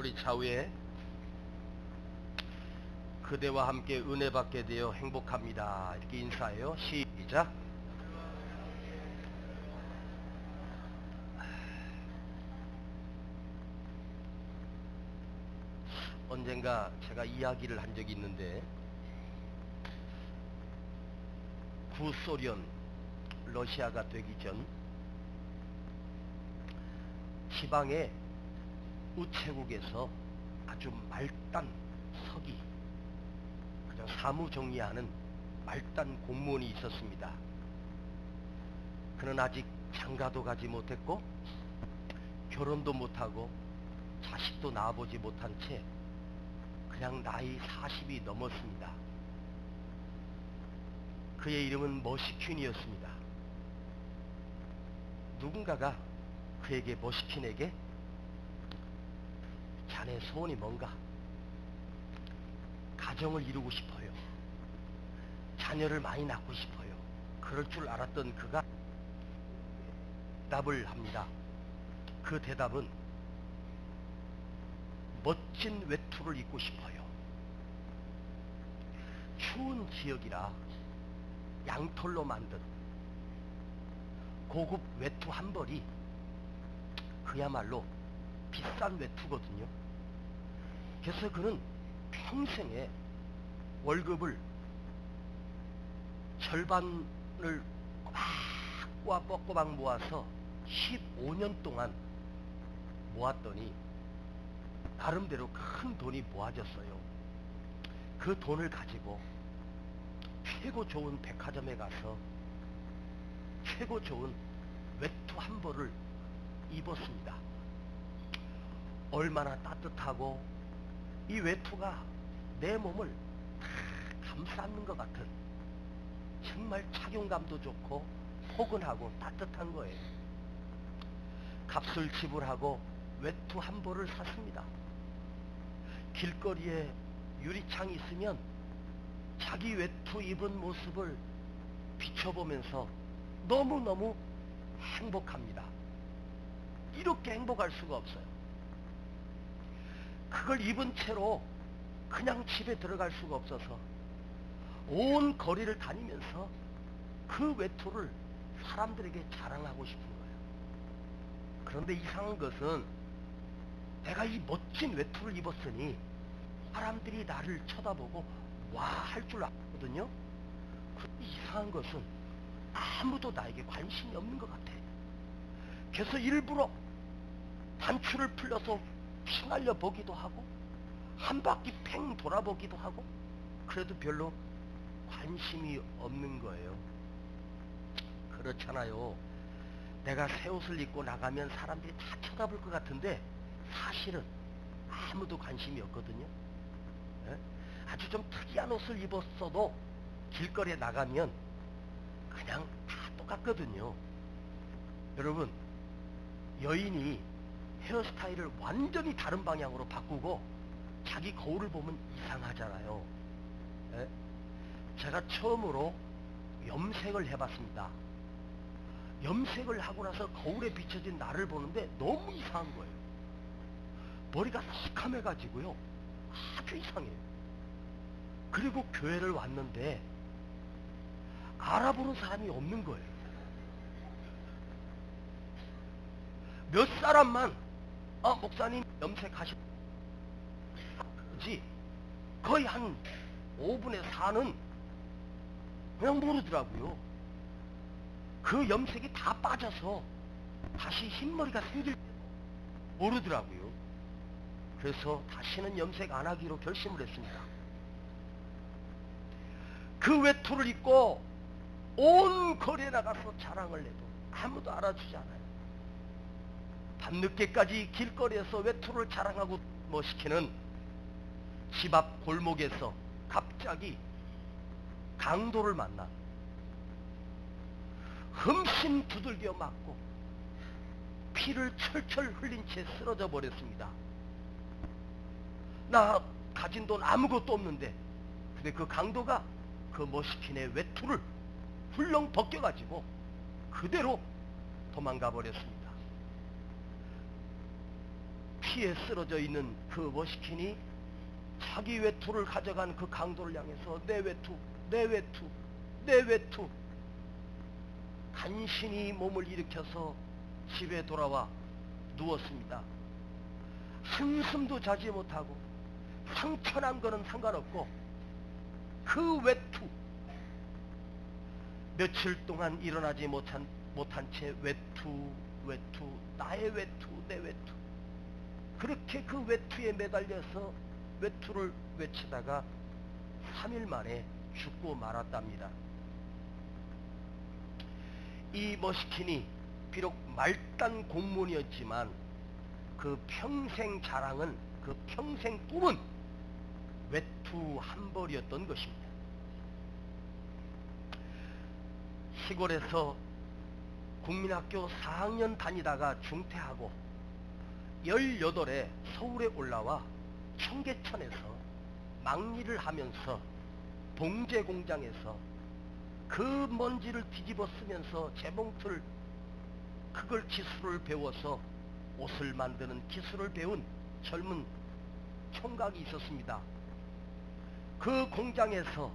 우리 좌우에 그대와 함께 은혜 받게 되어 행복합니다. 이렇게 인사해요. 시작. 언젠가 제가 이야기를 한 적이 있는데, 구소련 러시아가 되기 전 지방의 우체국에서 아주 말단 서기, 그냥 사무 정리하는 말단 공무원이 있었습니다. 그는 아직 장가도 가지 못했고 결혼도 못하고 자식도 낳아보지 못한 채 그냥 나이 40이 넘었습니다. 그의 이름은 머시퀸이었습니다. 누군가가 그에게, 머시퀸에게, 자네 소원이 뭔가? 가정을 이루고 싶어요. 자녀를 많이 낳고 싶어요. 그럴 줄 알았던 그가 대답을 합니다. 그 대답은 멋진 외투를 입고 싶어요. 추운 지역이라 양털로 만든 고급 외투 한 벌이 그야말로 비싼 외투거든요. 그래서 그는 평생에 월급을 절반을 꼬박꼬박 모아서 15년 동안 모았더니 나름대로 큰 돈이 모아졌어요. 그 돈을 가지고 최고 좋은 백화점에 가서 최고 좋은 외투 한 벌을 입었습니다. 얼마나 따뜻하고 이 외투가 내 몸을 다 감싸는 것 같은, 정말 착용감도 좋고 포근하고 따뜻한 거예요. 값을 지불하고 외투 한 벌을 샀습니다. 길거리에 유리창이 있으면 자기 외투 입은 모습을 비춰보면서 너무너무 행복합니다. 이렇게 행복할 수가 없어요. 그걸 입은 채로 그냥 집에 들어갈 수가 없어서 온 거리를 다니면서 그 외투를 사람들에게 자랑하고 싶은 거예요. 그런데 이상한 것은 내가 이 멋진 외투를 입었으니 사람들이 나를 쳐다보고 와 할 줄 알거든요. 그런데 이상한 것은 아무도 나에게 관심이 없는 것 같아. 그래서 일부러 단추를 풀려서 휘날려 보기도 하고 한 바퀴 팽 돌아보기도 하고, 그래도 별로 관심이 없는 거예요. 그렇잖아요. 내가 새 옷을 입고 나가면 사람들이 다 쳐다볼 것 같은데 사실은 아무도 관심이 없거든요. 예? 아주 좀 특이한 옷을 입었어도 길거리에 나가면 그냥 다 똑같거든요. 여러분, 여인이 헤어스타일을 완전히 다른 방향으로 바꾸고 자기 거울을 보면 이상하잖아요. 예? 제가 처음으로 염색을 해봤습니다. 염색을 하고 나서 거울에 비춰진 나를 보는데 너무 이상한 거예요. 머리가 새카매가지고요, 아주 이상해요. 그리고 교회를 왔는데 알아보는 사람이 없는 거예요. 몇 사람만 목사님 염색하시지, 거의 한 5분의 4는 그냥 모르더라고요. 그 염색이 다 빠져서 다시 흰머리가 생길 모르더라고요. 그래서 다시는 염색 안 하기로 결심을 했습니다. 그 외투를 입고 온 거리에 나가서 자랑을 해도 아무도 알아주지 않아요. 밤늦게까지 길거리에서 외투를 자랑하고 시키는 집 앞 골목에서 갑자기 강도를 만나 흠씬 두들겨 맞고 피를 철철 흘린 채 쓰러져 버렸습니다. 나 가진 돈 아무것도 없는데, 근데 그 강도가 그 머시킨의 외투를 훌렁 벗겨가지고 그대로 도망가 버렸습니다. 피에 쓰러져 있는 그 머시킨이 자기 외투를 가져간 그 강도를 향해서 내 외투, 내 외투, 내 외투, 간신히 몸을 일으켜서 집에 돌아와 누웠습니다. 한숨도 자지 못하고 상처난 거는 상관없고 그 외투, 며칠 동안 일어나지 못한 채 외투, 나의 외투, 내 외투, 그렇게 그 외투에 매달려서 외투를 외치다가 3일 만에 죽고 말았답니다. 이 머시킨이 비록 말단 공문이었지만 그 평생 자랑은, 그 평생 꿈은 외투 한 벌이었던 것입니다. 시골에서 국민학교 4학년 다니다가 중퇴하고 18에 서울에 올라와 청계천에서 막리를 하면서 봉제 공장에서 그 먼지를 뒤집어 쓰면서 재봉틀, 그걸 기술을 배워서 옷을 만드는 기술을 배운 젊은 총각이 있었습니다. 그 공장에서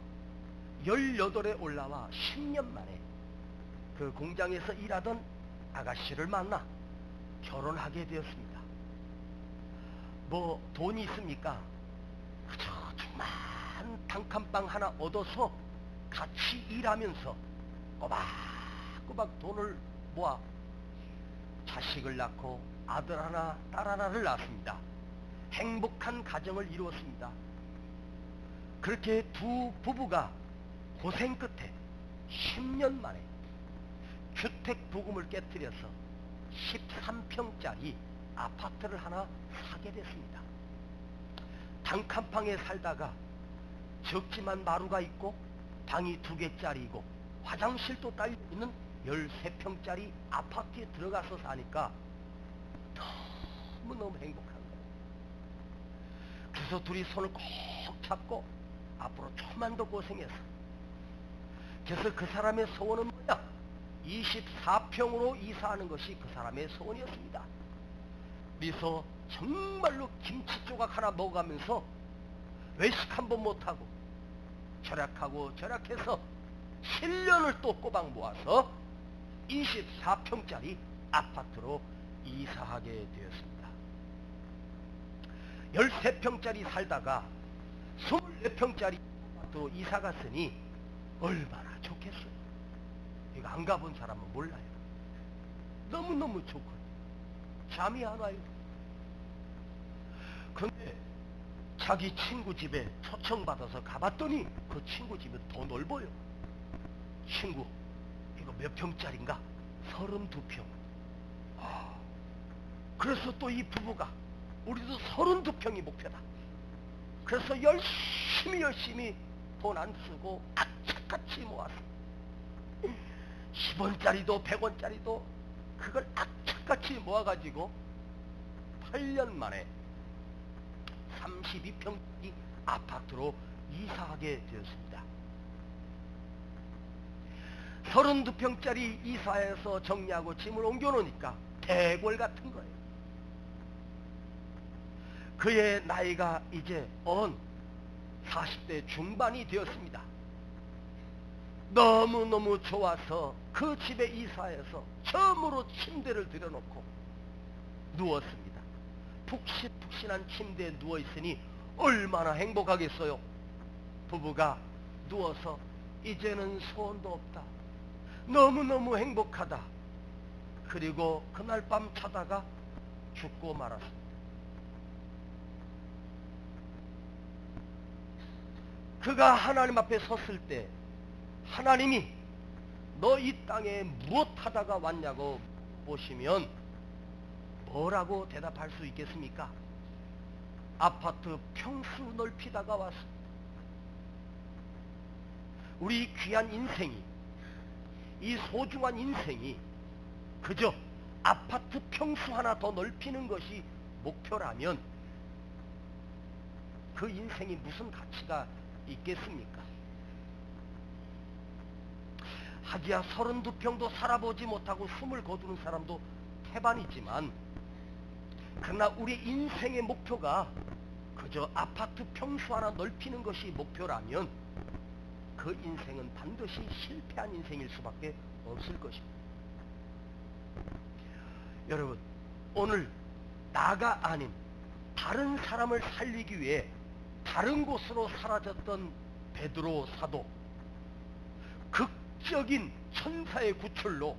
18에 올라와 10년 만에 그 공장에서 일하던 아가씨를 만나 결혼하게 되었습니다. 뭐 돈이 있습니까? 그저 조그만 단칸방 하나 얻어서 같이 일하면서 꼬박꼬박 돈을 모아 자식을 낳고 아들 하나, 딸 하나를 낳았습니다. 행복한 가정을 이루었습니다. 그렇게 두 부부가 고생 끝에 10년 만에 주택부금을 깨뜨려서 13평짜리 아파트를 하나 사게 됐습니다. 단칸방에 살다가 적지만 마루가 있고 방이 2개짜리이고 화장실도 딸려있는 13평짜리 아파트에 들어가서 사니까 너무너무 행복한 거예요. 그래서 둘이 손을 꼭 잡고 앞으로 좀만 더 고생해서, 그래서 그 사람의 소원은 뭐냐? 24평으로 이사하는 것이 그 사람의 소원이었습니다. 그래서 정말로 김치 조각 하나 먹어가면서 외식 한번 못하고 절약해서 7년을 또 꼬박 모아서 24평짜리 아파트로 이사하게 되었습니다. 13평짜리 살다가 24평짜리 아파트로 이사 갔으니 얼마나 좋겠어요. 이거 안 가본 사람은 몰라요. 너무너무 좋고 잠이 안 와요. 그런데 자기 친구 집에 초청받아서 가봤더니 그 친구 집은 더 넓어요. 친구, 이거 몇 평짜리인가? 32평. 그래서 또 이 부부가 우리도 32평이 목표다. 그래서 열심히 돈 안 쓰고 악착같이 모았어. 10원짜리도 100원짜리도 그걸 악착같이 모아가지고 8년 만에 32평짜리 아파트로 이사하게 되었습니다. 32평짜리 이사해서 정리하고 짐을 옮겨놓으니까 대궐 같은 거예요. 그의 나이가 이제 40대 중반이 되었습니다. 너무너무 좋아서 그 집에 이사해서 처음으로 침대를 들여놓고 누웠습니다. 푹신푹신한 침대에 누워있으니 얼마나 행복하겠어요. 부부가 누워서 이제는 소원도 없다, 너무너무 행복하다. 그리고 그날 밤 자다가 죽고 말았습니다. 그가 하나님 앞에 섰을 때 하나님이 너 이 땅에 무엇 하다가 왔냐고 보시면 뭐라고 대답할 수 있겠습니까? 아파트 평수 넓히다가 왔습니다. 우리 귀한 인생이, 이 소중한 인생이 그저 아파트 평수 하나 더 넓히는 것이 목표라면 그 인생이 무슨 가치가 있겠습니까? 하기야 32평도 살아보지 못하고 숨을 거두는 사람도 태반이지만 그러나 우리 인생의 목표가 그저 아파트 평수 하나 넓히는 것이 목표라면 그 인생은 반드시 실패한 인생일 수밖에 없을 것입니다. 여러분, 오늘 나가 아닌 다른 사람을 살리기 위해 다른 곳으로 사라졌던 베드로 사도, 극적인 천사의 구출로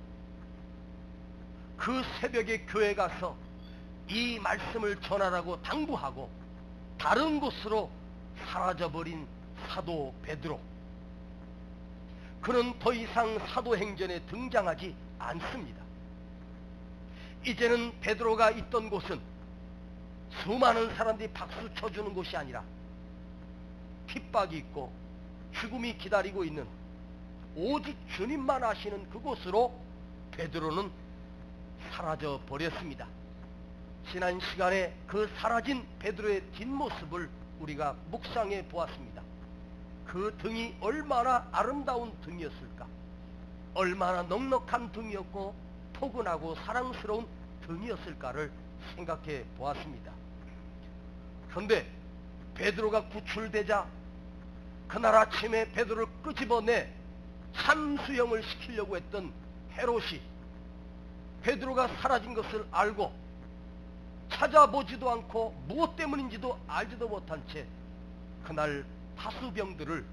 그 새벽에 교회 가서 이 말씀을 전하라고 당부하고 다른 곳으로 사라져버린 사도 베드로, 그는 더 이상 사도행전에 등장하지 않습니다. 이제는 베드로가 있던 곳은 수많은 사람들이 박수 쳐주는 곳이 아니라 핍박이 있고 죽음이 기다리고 있는 오직 주님만 아시는 그곳으로 베드로는 사라져 버렸습니다. 지난 시간에 그 사라진 베드로의 뒷모습을 우리가 묵상해 보았습니다. 그 등이 얼마나 아름다운 등이었을까, 얼마나 넉넉한 등이었고 포근하고 사랑스러운 등이었을까를 생각해 보았습니다. 그런데 베드로가 구출되자 그날 아침에 베드로를 끄집어내 참수형을 시키려고 했던 헤롯이 베드로가 사라진 것을 알고 찾아보지도 않고 무엇 때문인지도 알지도 못한 채 그날 파수병들을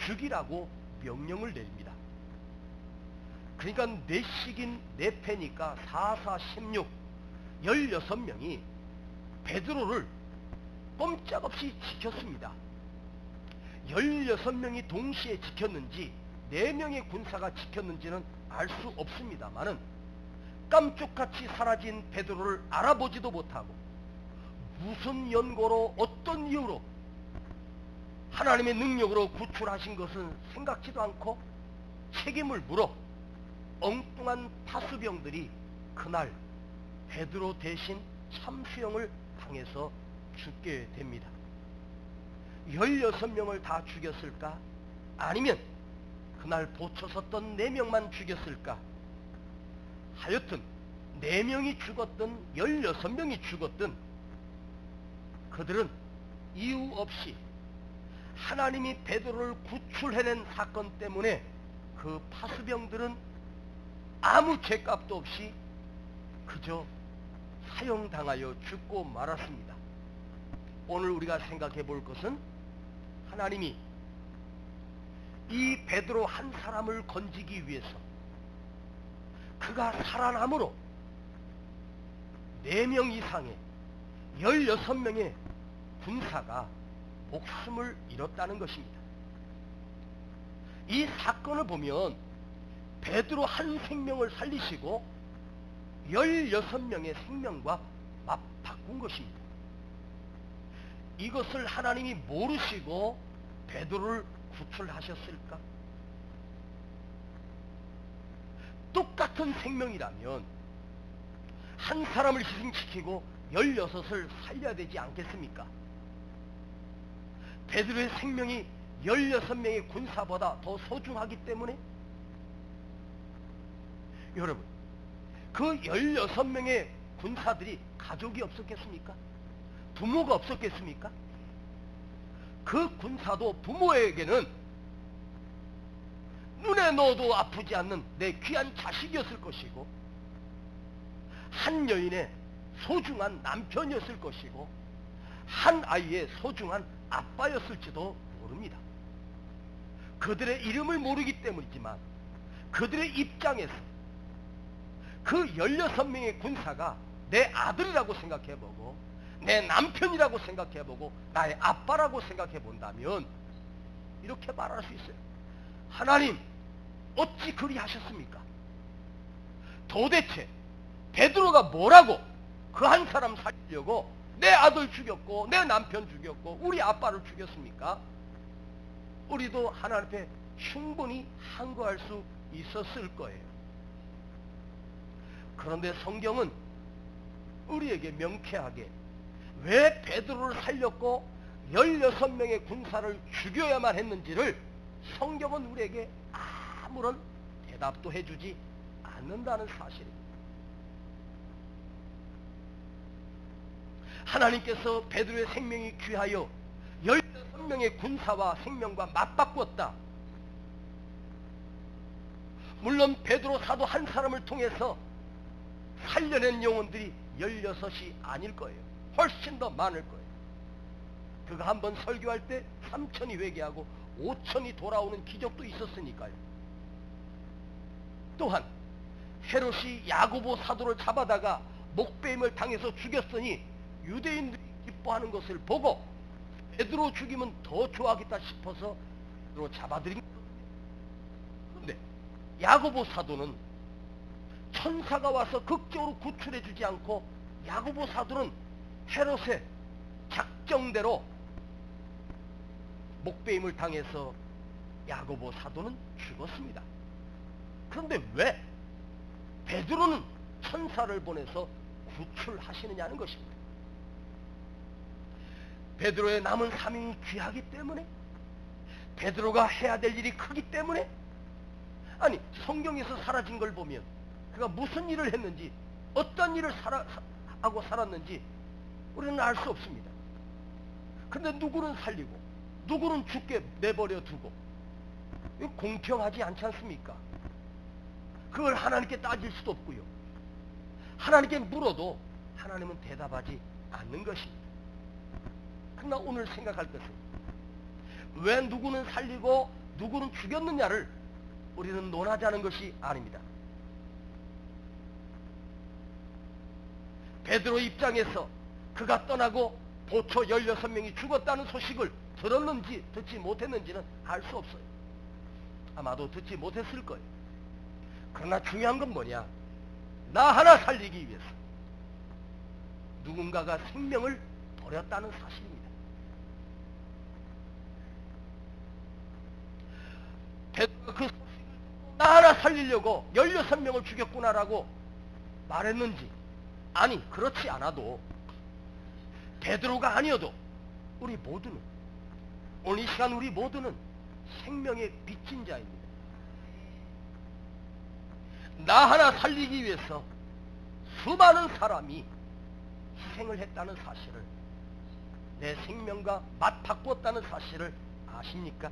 죽이라고 명령을 내립니다. 그러니까 넷씩인 네 패니까 4, 4, 16, 16명이 베드로를 꼼짝없이 지켰습니다. 16명이 동시에 지켰는지 4명의 군사가 지켰는지는 알 수 없습니다만은 깜짝같이 사라진 베드로를 알아보지도 못하고 무슨 연고로 어떤 이유로 하나님의 능력으로 구출하신 것은 생각지도 않고 책임을 물어 엉뚱한 파수병들이 그날 베드로 대신 참수형을 당해서 죽게 됩니다. 16명을 다 죽였을까? 아니면 그날 보초 섰던 4명만 죽였을까? 하여튼 4명이 죽었든 16명이 죽었든 그들은 이유 없이 하나님이 베드로를 구출해낸 사건 때문에 그 파수병들은 아무 죄값도 없이 그저 사형당하여 죽고 말았습니다. 오늘 우리가 생각해 볼 것은 하나님이 이 베드로 한 사람을 건지기 위해서 그가 살아남으로 4명 이상의 16명의 군사가 목숨을 잃었다는 것입니다. 이 사건을 보면 베드로 한 생명을 살리시고 16명의 생명과 맞바꾼 것입니다. 이것을 하나님이 모르시고 베드로를 구출하셨을까? 똑같은 생명이라면 한 사람을 희생시키고 16을 살려야 되지 않겠습니까? 베드로의 생명이 16명의 군사보다 더 소중하기 때문에 여러분, 그 16명의 군사들이 가족이 없었겠습니까? 부모가 없었겠습니까? 그 군사도 부모에게는 눈에 넣어도 아프지 않는 내 귀한 자식이었을 것이고 한 여인의 소중한 남편이었을 것이고 한 아이의 소중한 아빠였을지도 모릅니다. 그들의 이름을 모르기 때문이지만 그들의 입장에서 그 16명의 군사가 내 아들이라고 생각해보고 내 남편이라고 생각해보고 나의 아빠라고 생각해본다면 이렇게 말할 수 있어요. 하나님, 어찌 그리 하셨습니까? 도대체 베드로가 뭐라고 그 한 사람 살리려고 내 아들 죽였고 내 남편 죽였고 우리 아빠를 죽였습니까? 우리도 하나님 앞에 충분히 항거할 수 있었을 거예요. 그런데 성경은 우리에게 명쾌하게 왜 베드로를 살렸고 16명의 군사를 죽여야만 했는지를 성경은 우리에게 아무런 대답도 해주지 않는다는 사실입니다. 하나님께서 베드로의 생명이 귀하여 16명의 군사와 생명과 맞바꾸었다. 물론 베드로 사도 한 사람을 통해서 살려낸 영혼들이 16이 아닐 거예요. 훨씬 더 많을 거예요. 그가 한번 설교할 때 3천이 회개하고 5천이 돌아오는 기적도 있었으니까요. 또한 헤롯이 야고보 사도를 잡아다가 목베임을 당해서 죽였으니 유대인들이 기뻐하는 것을 보고 베드로 죽이면 더 좋아하겠다 싶어서 베드로 잡아들인 거예요. 그런데 야고보 사도는 천사가 와서 극적으로 구출해 주지 않고 야고보 사도는 헤롯의 작정대로 목베임을 당해서 야고보 사도는 죽었습니다. 그런데 왜 베드로는 천사를 보내서 구출하시느냐는 것입니다. 베드로의 남은 사명이 귀하기 때문에, 베드로가 해야 될 일이 크기 때문에, 아니 성경에서 사라진 걸 보면 그가 무슨 일을 했는지, 어떤 일을 하고 살았는지 우리는 알 수 없습니다. 그런데 누구는 살리고 누구는 죽게 내버려 두고, 이거 공평하지 않지 않습니까? 그걸 하나님께 따질 수도 없고요. 하나님께 물어도 하나님은 대답하지 않는 것입니다. 그러나 오늘 생각할 것은 왜 누구는 살리고 누구는 죽였느냐를 우리는 논하자는 것이 아닙니다. 베드로 입장에서 그가 떠나고 보초 16명이 죽었다는 소식을 들었는지 듣지 못했는지는 알 수 없어요. 아마도 듣지 못했을 거예요. 그러나 중요한 건 뭐냐? 나 하나 살리기 위해서 누군가가 생명을 버렸다는 사실입니다. 베드로가 그 소식을 듣고 나 하나 살리려고 16명을 죽였구나라고 말했는지, 아니 그렇지 않아도 베드로가 아니어도 우리 모두는, 오늘 이 시간 우리 모두는 생명의 빚진 자입니다. 나 하나 살리기 위해서 수많은 사람이 희생을 했다는 사실을, 내 생명과 맞바꾸었다는 사실을 아십니까?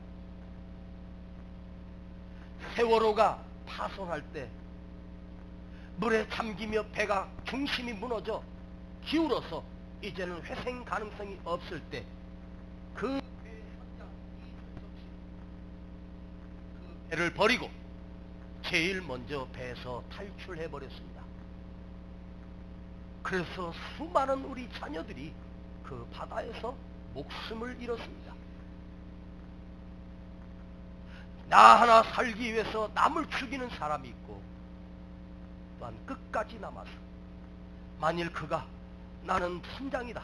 세월호가 파손할 때 물에 잠기며 배가 중심이 무너져 기울어서 이제는 회생 가능성이 없을 때 그 배를 버리고 제일 먼저 배에서 탈출해 버렸습니다. 그래서 수많은 우리 자녀들이 그 바다에서 목숨을 잃었습니다. 나 하나 살기 위해서 남을 죽이는 사람이 있고, 또한 끝까지 남아서 만일 그가 나는 선장이다,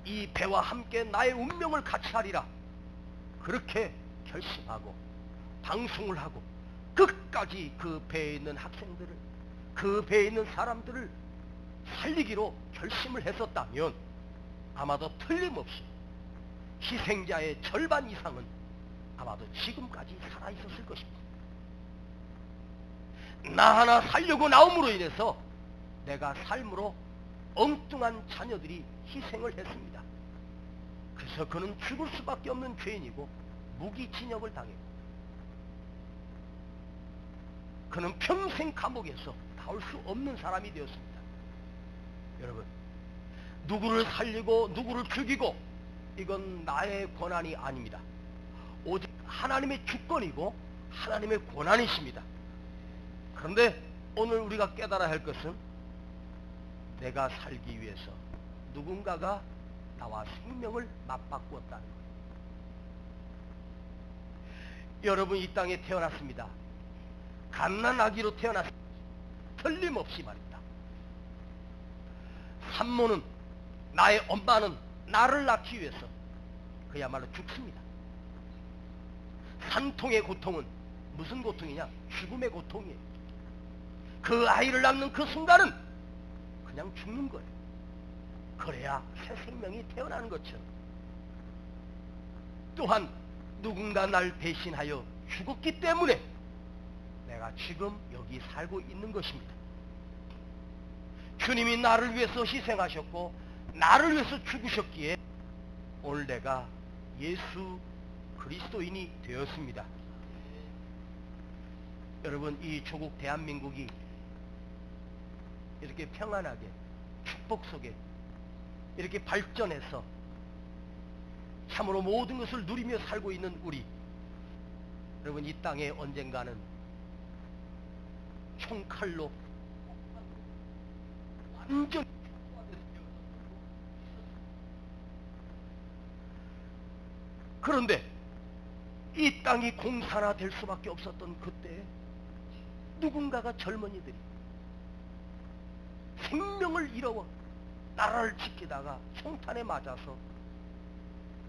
이 배와 함께 나의 운명을 같이 하리라, 그렇게 결심하고 방송을 하고 끝까지 그 배에 있는 학생들을, 그 배에 있는 사람들을 살리기로 결심을 했었다면 아마도 틀림없이 희생자의 절반 이상은 아마도 지금까지 살아있었을 것입니다. 나 하나 살려고 나옴으로 인해서 내가 삶으로 엉뚱한 자녀들이 희생을 했습니다. 그래서 그는 죽을 수밖에 없는 죄인이고 무기징역을 당했고, 그는 평생 감옥에서 나올 수 없는 사람이 되었습니다. 여러분, 누구를 살리고 누구를 죽이고 이건 나의 권한이 아닙니다. 오직 하나님의 주권이고 하나님의 권한이십니다. 그런데 오늘 우리가 깨달아야 할 것은 내가 살기 위해서 누군가가 나와 생명을 맞바꾸었다는 것. 여러분, 이 땅에 태어났습니다. 갓난아기로 태어났습니다. 틀림없이 말입니다. 산모는, 나의 엄마는 나를 낳기 위해서 그야말로 죽습니다. 산통의 고통은 무슨 고통이냐? 죽음의 고통이에요. 그 아이를 낳는 그 순간은 그냥 죽는 거예요. 그래야 새 생명이 태어나는 것처럼. 또한 누군가 날 대신하여 죽었기 때문에 내가 지금 여기 살고 있는 것입니다. 주님이 나를 위해서 희생하셨고 나를 위해서 죽으셨기에 오늘 내가 예수 그리스도인이 되었습니다. 여러분, 이 조국 대한민국이 이렇게 평안하게 축복 속에 이렇게 발전해서 참으로 모든 것을 누리며 살고 있는 우리, 여러분, 이 땅에 언젠가는 총칼로 완전 그런데 이 땅이 공산화될 수밖에 없었던 그때 누군가가 젊은이들이 생명을 잃어 나라를 지키다가 총탄에 맞아서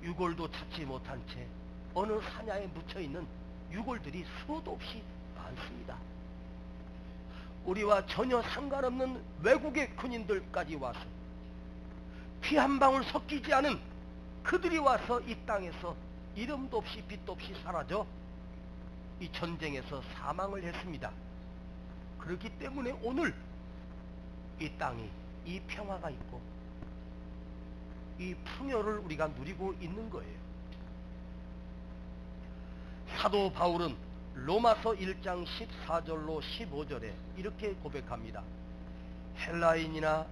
유골도 찾지 못한 채 어느 사냐에 묻혀있는 유골들이 수도 없이 많습니다. 우리와 전혀 상관없는 외국의 군인들까지 와서 피 한 방울 섞이지 않은 그들이 와서 이 땅에서 이름도 없이 빛도 없이 사라져 이 전쟁에서 사망을 했습니다. 그렇기 때문에 오늘 이 땅이 이 평화가 있고 이 풍요를 우리가 누리고 있는 거예요. 사도 바울은 로마서 1장 14절로 15절에 이렇게 고백합니다. 헬라인이나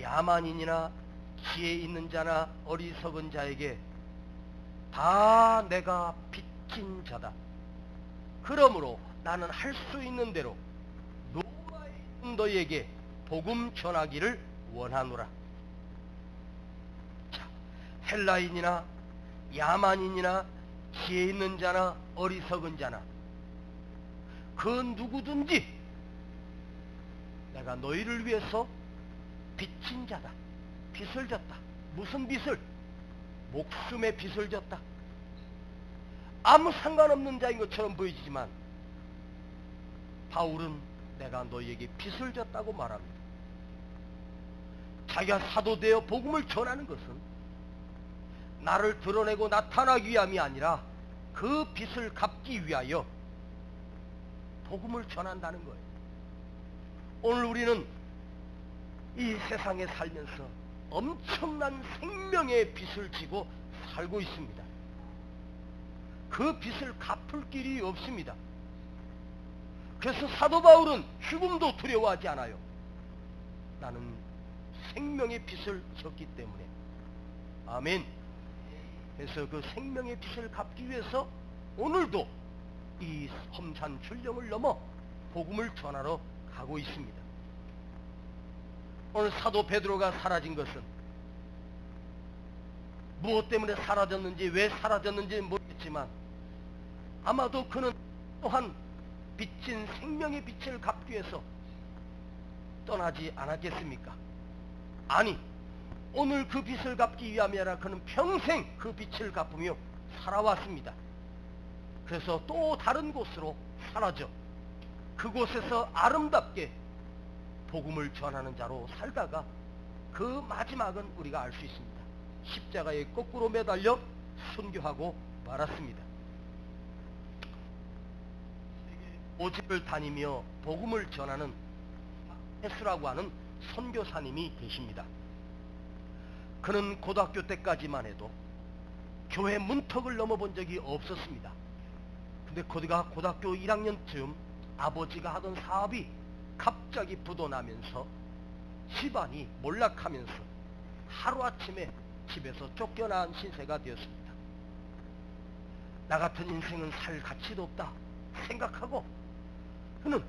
야만인이나 지혜 있는 자나 어리석은 자에게 다 내가 빚진 자다. 그러므로 나는 할 수 있는 대로 로마에 있는 너희에게 복음 전하기를 원하노라. 자, 헬라인이나 야만인이나 지혜 있는 자나 어리석은 자나 그 누구든지 내가 너희를 위해서 빚진 자다. 빚을 졌다. 무슨 빚을? 목숨의 빚을 졌다. 아무 상관없는 자인 것처럼 보이지만 바울은 내가 너희에게 빚을 졌다고 말합니다. 자기가 사도되어 복음을 전하는 것은 나를 드러내고 나타나기 위함이 아니라 그 빚을 갚기 위하여 복음을 전한다는 거예요. 오늘 우리는 이 세상에 살면서 엄청난 생명의 빚을 지고 살고 있습니다. 그 빚을 갚을 길이 없습니다. 그래서 사도 바울은 죽음도 두려워하지 않아요. 나는 생명의 빚을 졌기 때문에. 아멘. 그래서 그 생명의 빚을 갚기 위해서 오늘도 이 험산 출령을 넘어 복음을 전하러 가고 있습니다. 오늘 사도 베드로가 사라진 것은 무엇 때문에 사라졌는지, 왜 사라졌는지 모르겠지만 아마도 그는 또한 빚진 생명의 빚을 갚기 위해서 떠나지 않았겠습니까? 아니, 오늘 그 빚을 갚기 위함이 아니라 그는 평생 그 빚을 갚으며 살아왔습니다. 그래서 또 다른 곳으로 사라져 그곳에서 아름답게 복음을 전하는 자로 살다가 그 마지막은 우리가 알 수 있습니다. 십자가에 거꾸로 매달려 순교하고 말았습니다. 오직을 다니며 복음을 전하는 혜수라고 하는 선교사님이 계십니다. 그는 고등학교 때까지만 해도 교회 문턱을 넘어본 적이 없었습니다. 근데 그가 고등학교 1학년쯤 아버지가 하던 사업이 갑자기 부도나면서 집안이 몰락하면서 하루아침에 집에서 쫓겨난 신세가 되었습니다. 나 같은 인생은 살 가치도 없다 생각하고 그는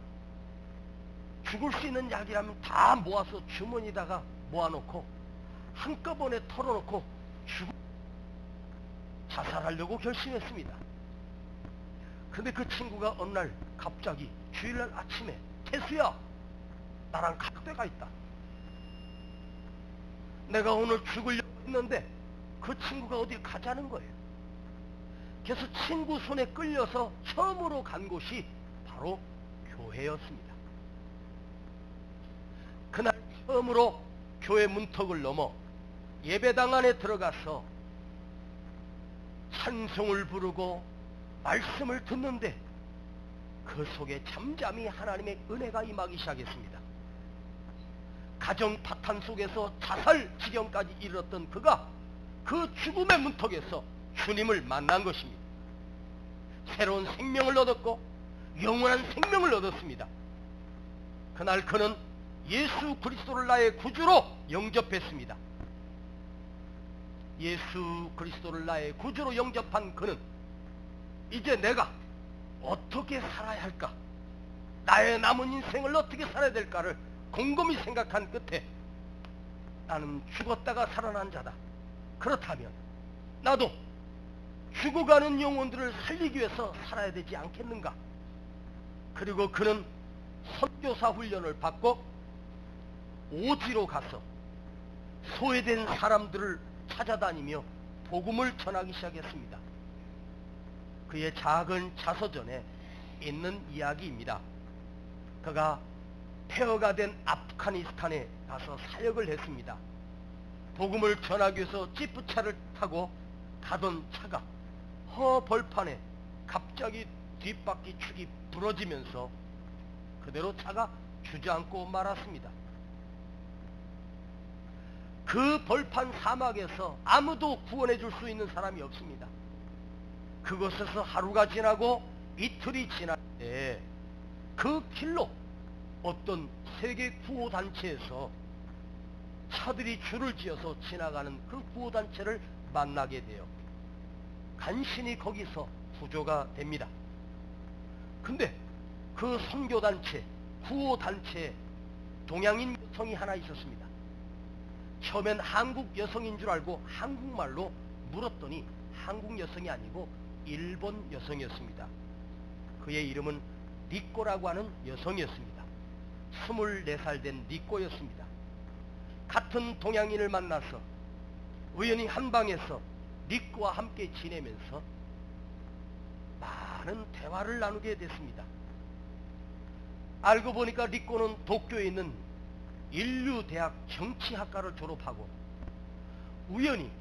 죽을 수 있는 약이라면 다 모아서 주머니에다가 모아놓고 한꺼번에 털어놓고 자살하려고 결심했습니다. 근데 그 친구가 어느 날 갑자기 주일날 아침에 태수야, 나랑 갈 데가 있다. 내가 오늘 죽으려고 했는데 그 친구가 어디 가자는 거예요. 그래서 친구 손에 끌려서 처음으로 간 곳이 바로 교회였습니다. 그날 처음으로 교회 문턱을 넘어 예배당 안에 들어가서 찬송을 부르고 말씀을 듣는데 그 속에 잠잠히 하나님의 은혜가 임하기 시작했습니다. 가정 파탄 속에서 자살 지경까지 이르렀던 그가 그 죽음의 문턱에서 주님을 만난 것입니다. 새로운 생명을 얻었고 영원한 생명을 얻었습니다. 그날 그는 예수 그리스도를 나의 구주로 영접했습니다. 예수 그리스도를 나의 구주로 영접한 그는 이제 내가 어떻게 살아야 할까, 나의 남은 인생을 어떻게 살아야 될까를 곰곰이 생각한 끝에 나는 죽었다가 살아난 자다. 그렇다면 나도 죽어가는 영혼들을 살리기 위해서 살아야 되지 않겠는가. 그리고 그는 선교사 훈련을 받고 오지로 가서 소외된 사람들을 찾아다니며 복음을 전하기 시작했습니다. 그의 작은 자서전에 있는 이야기입니다. 그가 폐허가 된 아프가니스탄에 가서 사역을 했습니다. 복음을 전하기 위해서 지프차를 타고 가던 차가 벌판에 갑자기 뒷바퀴 축이 부러지면서 그대로 차가 주저앉고 말았습니다. 그 벌판 사막에서 아무도 구원해 줄 수 있는 사람이 없습니다. 그곳에서 하루가 지나고 이틀이 지날 때 그 길로 어떤 세계 구호단체에서 차들이 줄을 지어서 지나가는 그 구호단체를 만나게 돼요. 간신히 거기서 구조가 됩니다. 근데 그 선교단체, 구호단체에 동양인 여성이 하나 있었습니다. 처음엔 한국 여성인 줄 알고 한국말로 물었더니 한국 여성이 아니고 일본 여성이었습니다. 그의 이름은 니꼬라고 하는 여성이었습니다. 24살 된 니꼬였습니다. 같은 동양인을 만나서 우연히 한방에서 니꼬와 함께 지내면서 많은 대화를 나누게 됐습니다. 알고 보니까 니꼬는 도쿄에 있는 인류대학 정치학과를 졸업하고 우연히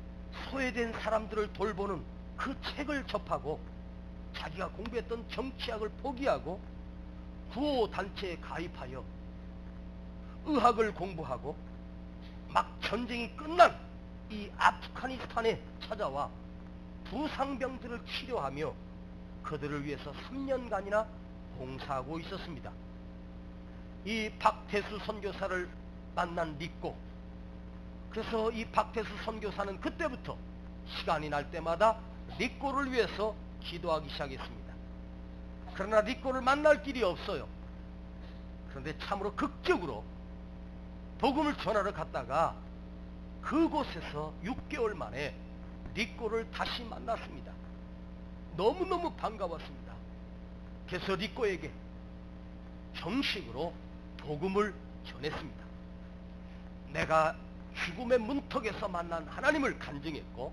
소외된 사람들을 돌보는 그 책을 접하고 자기가 공부했던 정치학을 포기하고 구호단체에 가입하여 의학을 공부하고 막 전쟁이 끝난 이 아프가니스탄에 찾아와 부상병들을 치료하며 그들을 위해서 3년간이나 봉사하고 있었습니다. 이 박태수 선교사를 만난 니꼬, 그래서 이 박태수 선교사는 그때부터 시간이 날 때마다 니꼬를 위해서 기도하기 시작했습니다. 그러나 니꼬를 만날 길이 없어요. 그런데 참으로 극적으로 복음을 전하러 갔다가 그곳에서 6개월 만에 니꼬를 다시 만났습니다. 너무너무 반가웠습니다. 그래서 니꼬에게 정식으로 복음을 전했습니다. 내가 죽음의 문턱에서 만난 하나님을 간증했고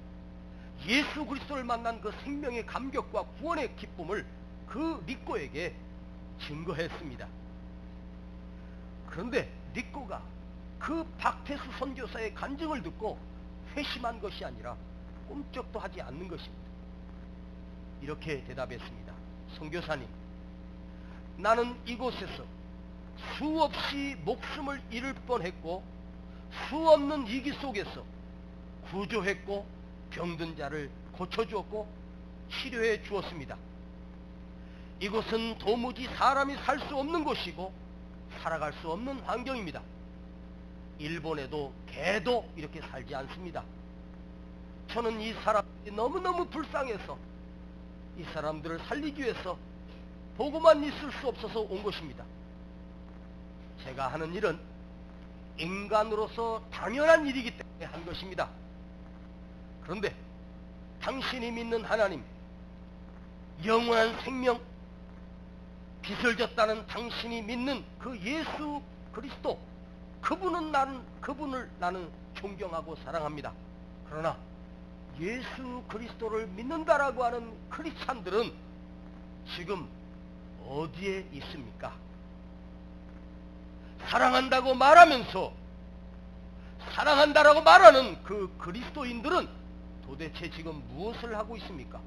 예수 그리스도를 만난 그 생명의 감격과 구원의 기쁨을 그 니꼬에게 증거했습니다. 그런데 니꼬가 그 박태수 선교사의 간증을 듣고 회심한 것이 아니라 꿈쩍도 하지 않는 것입니다. 이렇게 대답했습니다. 선교사님, 나는 이곳에서 수없이 목숨을 잃을 뻔했고 수없는 위기 속에서 구조했고 병든 자를 고쳐주었고 치료해 주었습니다. 이곳은 도무지 사람이 살 수 없는 곳이고 살아갈 수 없는 환경입니다. 일본에도 개도 이렇게 살지 않습니다. 저는 이 사람들이 너무너무 불쌍해서 이 사람들을 살리기 위해서 보고만 있을 수 없어서 온 것입니다. 제가 하는 일은 인간으로서 당연한 일이기 때문에 한 것입니다. 그런데 당신이 믿는 하나님, 영원한 생명, 빛을 졌다는 당신이 믿는 그 예수 그리스도, 그분을 나는 존경하고 사랑합니다. 그러나 예수 그리스도를 믿는다라고 하는 크리스찬들은 지금 어디에 있습니까? 사랑한다고 말하면서 사랑한다라고 말하는 그 그리스도인들은 도대체 지금 무엇을 하고 있습니까?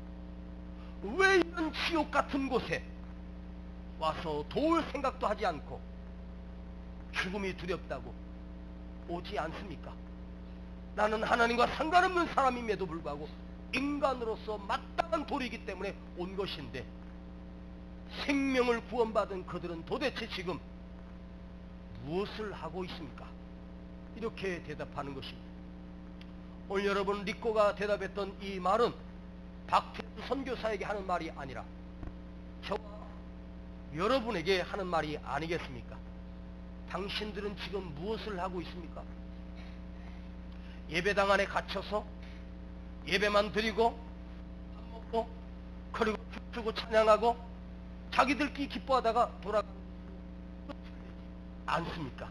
왜 이런 지옥 같은 곳에 와서 도울 생각도 하지 않고 죽음이 두렵다고 오지 않습니까? 나는 하나님과 상관없는 사람임에도 불구하고 인간으로서 마땅한 도리이기 때문에 온 것인데, 생명을 구원받은 그들은 도대체 지금 무엇을 하고 있습니까? 이렇게 대답하는 것입니다. 오늘 여러분, 리꼬가 대답했던 이 말은 박태수 선교사에게 하는 말이 아니라 저와 여러분에게 하는 말이 아니겠습니까? 당신들은 지금 무엇을 하고 있습니까? 예배당 안에 갇혀서 예배만 드리고 밥 먹고 그리고 춤추고 찬양하고 자기들끼리 기뻐하다가 돌아가지 않습니까?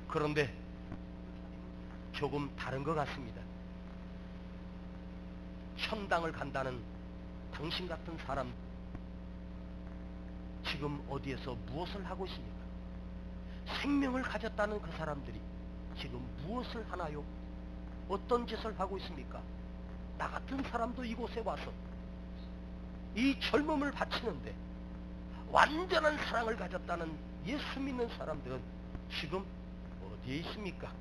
그런데 조금 다른 것 같습니다. 천당을 간다는 당신 같은 사람, 지금 어디에서 무엇을 하고 있습니까? 생명을 가졌다는 그 사람들이 지금 무엇을 하나요? 어떤 짓을 하고 있습니까? 나 같은 사람도 이곳에 와서 이 젊음을 바치는데 완전한 사랑을 가졌다는 예수 믿는 사람들은 지금 어디에 있습니까?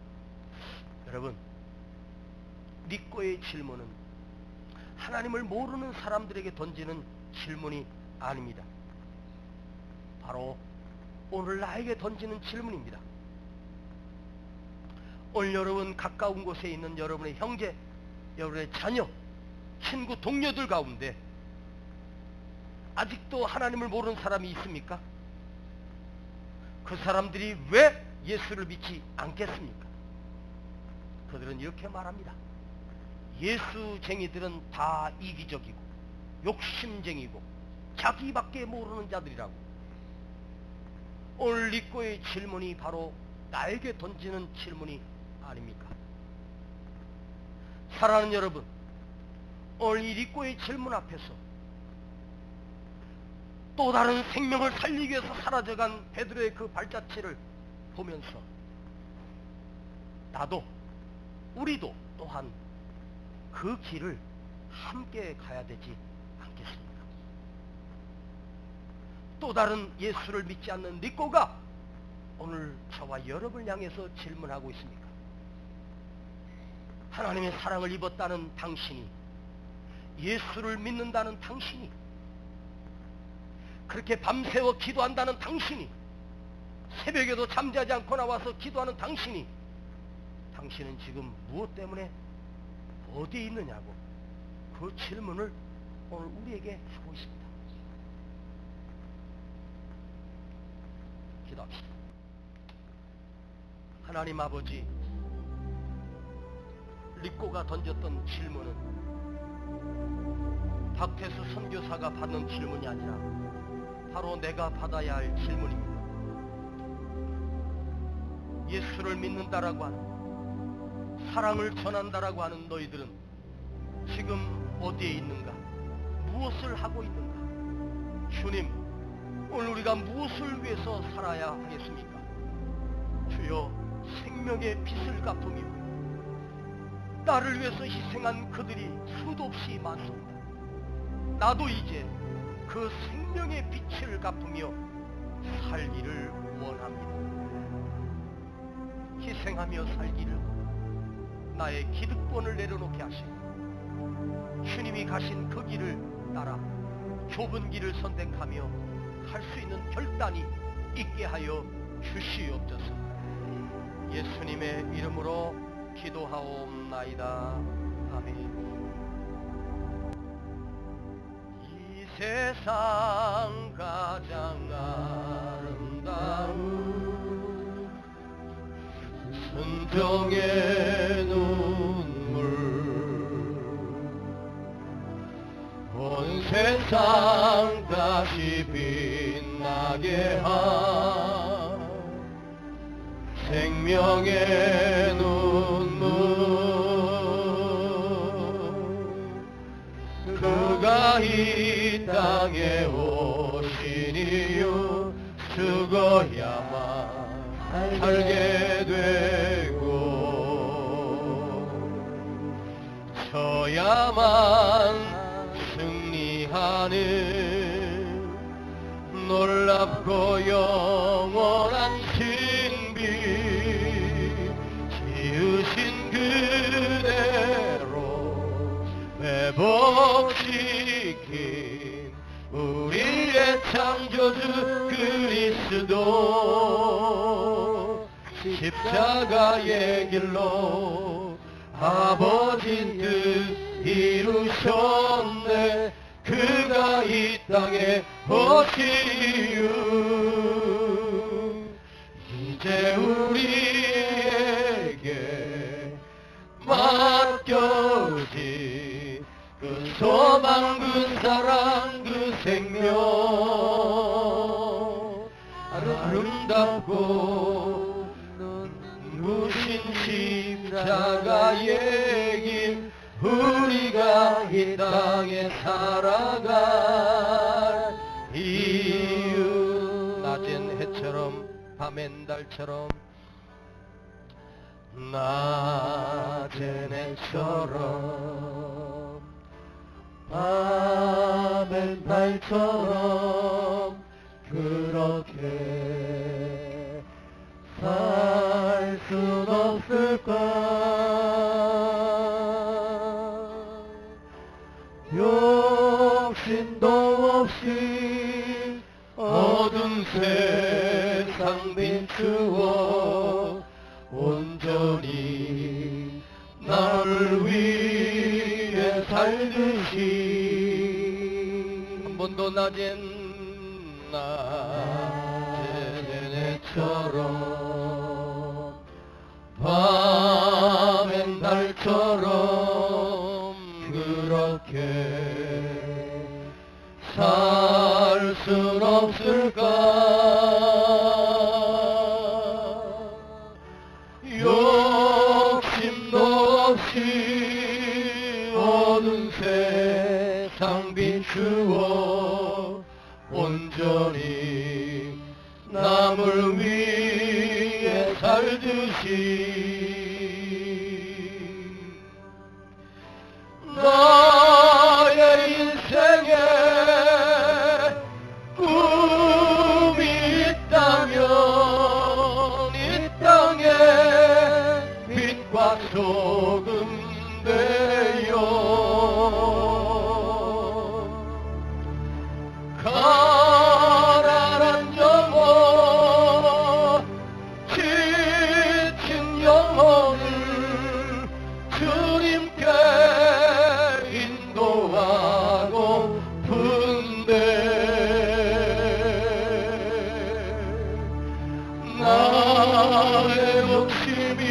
여러분, 니꼬의 질문은 하나님을 모르는 사람들에게 던지는 질문이 아닙니다. 바로 오늘 나에게 던지는 질문입니다. 오늘 여러분 가까운 곳에 있는 여러분의 형제, 여러분의 자녀, 친구, 동료들 가운데 아직도 하나님을 모르는 사람이 있습니까? 그 사람들이 왜 예수를 믿지 않겠습니까? 그들은 이렇게 말합니다. 예수쟁이들은 다 이기적이고 욕심쟁이고 자기밖에 모르는 자들이라고. 오늘 리꼬의 질문이 바로 나에게 던지는 질문이 아닙니까? 사랑하는 여러분, 오늘 이 리꼬의 질문 앞에서 또 다른 생명을 살리기 위해서 사라져간 베드로의 그 발자취를 보면서 나도, 우리도 또한 그 길을 함께 가야 되지 않겠습니까? 또 다른 예수를 믿지 않는 니꼬가 오늘 저와 여러분을 향해서 질문하고 있습니까? 하나님의 사랑을 입었다는 당신이, 예수를 믿는다는 당신이, 그렇게 밤새워 기도한다는 당신이, 새벽에도 잠자지 않고 나와서 기도하는 당신이, 당신은 지금 무엇 때문에 어디에 있느냐고 그 질문을 오늘 우리에게 하고 있습니다. 기도합시다. 하나님 아버지, 리꼬가 던졌던 질문은 박태수 선교사가 받는 질문이 아니라 바로 내가 받아야 할 질문입니다. 예수를 믿는다라고 하는, 사랑을 전한다라고 하는 너희들은 지금 어디에 있는가? 무엇을 하고 있는가? 주님, 오늘 우리가 무엇을 위해서 살아야 하겠습니까? 주여, 생명의 빛을 갚으며 나를 위해서 희생한 그들이 수도 없이 많습니다. 나도 이제 그 생명의 빛을 갚으며 살기를 원합니다. 희생하며 살기를, 나의 기득권을 내려놓게 하시고 주님이 가신 그 길을 따라 좁은 길을 선택하며 갈 수 있는 결단이 있게 하여 주시옵소서. 예수님의 이름으로 기도하옵나이다. 아멘. 이 세상 가장 아름다운 순종의 눈물, 온 세상 다시 빛나게 한 생명의 눈물, 그가 이 땅에 오신 이유 죽어야만 살게 되고 져야만 승리하는 놀랍고 영원한 신 우리의 창조주 그리스도 십자가의 길로 아버지 뜻 이루셨네. 그가 이 땅에 오신 이유 이제 우리에게 맡겨진 그 소망, 그 사랑, 그 생명, 아름답고 눈부신 십자가의 길, 우리가 이 땅에 살아갈 이유. 낮엔 해처럼 밤엔 달처럼, 낮엔 해처럼 밤엔 달처럼 그렇게 살 순 없을까? 욕심도 없이 어두운 세상 비추어 온전히 나를 위해 살듯이 한 번도 낮은 해처럼 밤엔 달처럼 그렇게 살 순 없을까? 욕심도 없이 어두운 세상 비추어 온전히 남을 위해 살듯이 나의 인생에 꿈이 있다면 이 땅에 빛과 소금 되어 가난한 영혼 지친 영혼을 주님께 인도하고픈데 나의 욕심이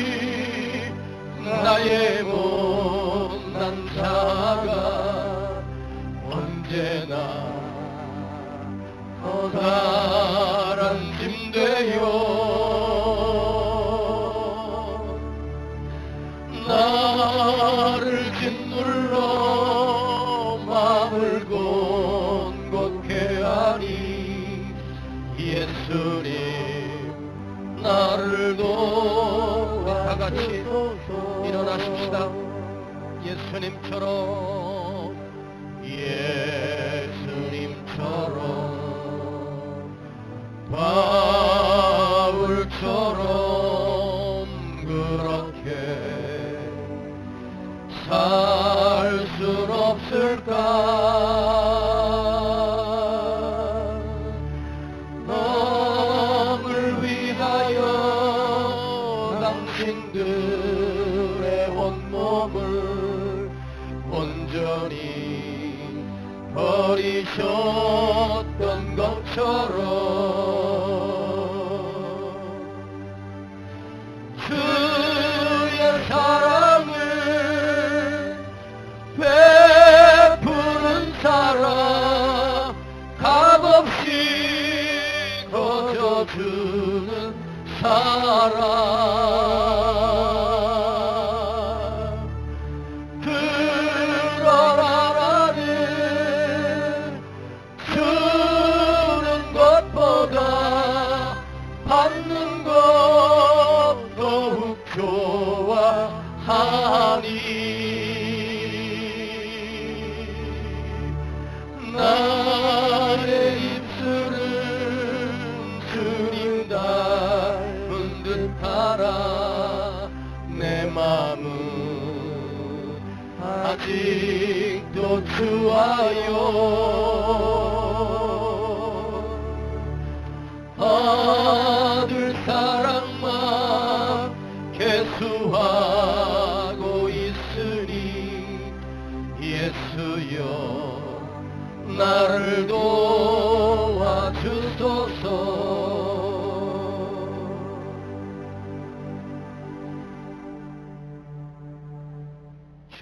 나의 못난 자가 언제나 커다란 짐 되어 나를 짓눌러 마음을 곤곳케 하니 예수님 나를 도와 다같이 일어나십시다. 예수님처럼 바울처럼 그렇게 살 순 없을까? 너를 위하여 당신들의 온몸을 온전히 버리셨던 것처럼 주의 사랑을 베푸는 사랑 값없이 거저주는 사랑 들어라 나는 주는 것보다 받는 것 더욱 좋아하니 나의 입술은 주님 닮은 듯하라 내 맘은 아직도 주와요 나를 도와주소서.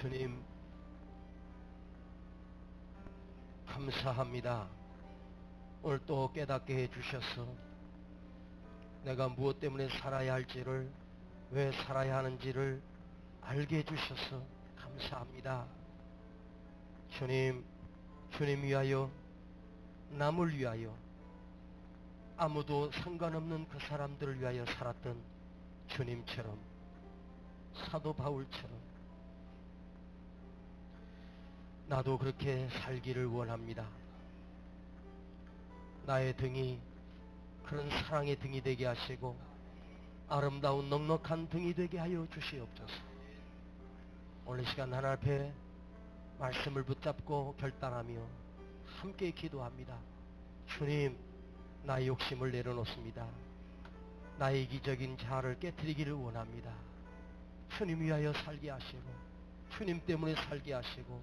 주님, 감사합니다. 오늘 또 깨닫게 해주셔서 내가 무엇 때문에 살아야 할지를, 왜 살아야 하는지를 알게 해주셔서 감사합니다. 주님, 주님 위하여, 남을 위하여, 아무도 상관없는 그 사람들을 위하여 살았던 주님처럼, 사도 바울처럼 나도 그렇게 살기를 원합니다. 나의 등이 그런 사랑의 등이 되게 하시고 아름다운 넉넉한 등이 되게 하여 주시옵소서. 오늘 시간 하나님 앞에 말씀을 붙잡고 결단하며 함께 기도합니다. 주님, 나의 욕심을 내려놓습니다. 나의 이기적인 자아를 깨트리기를 원합니다. 주님 위하여 살게 하시고, 주님 때문에 살게 하시고,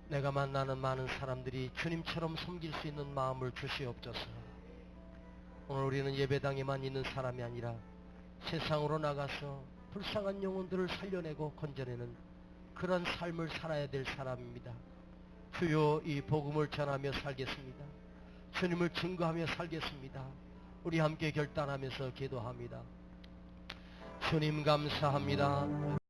내가 만나는 많은 사람들이 주님처럼 섬길 수 있는 마음을 주시옵소서. 오늘 우리는 예배당에만 있는 사람이 아니라 세상으로 나가서 불쌍한 영혼들을 살려내고 건져내는 그런 삶을 살아야 될 사람입니다. 주여, 이 복음을 전하며 살겠습니다. 주님을 증거하며 살겠습니다. 우리 함께 결단하면서 기도합니다. 주님 감사합니다.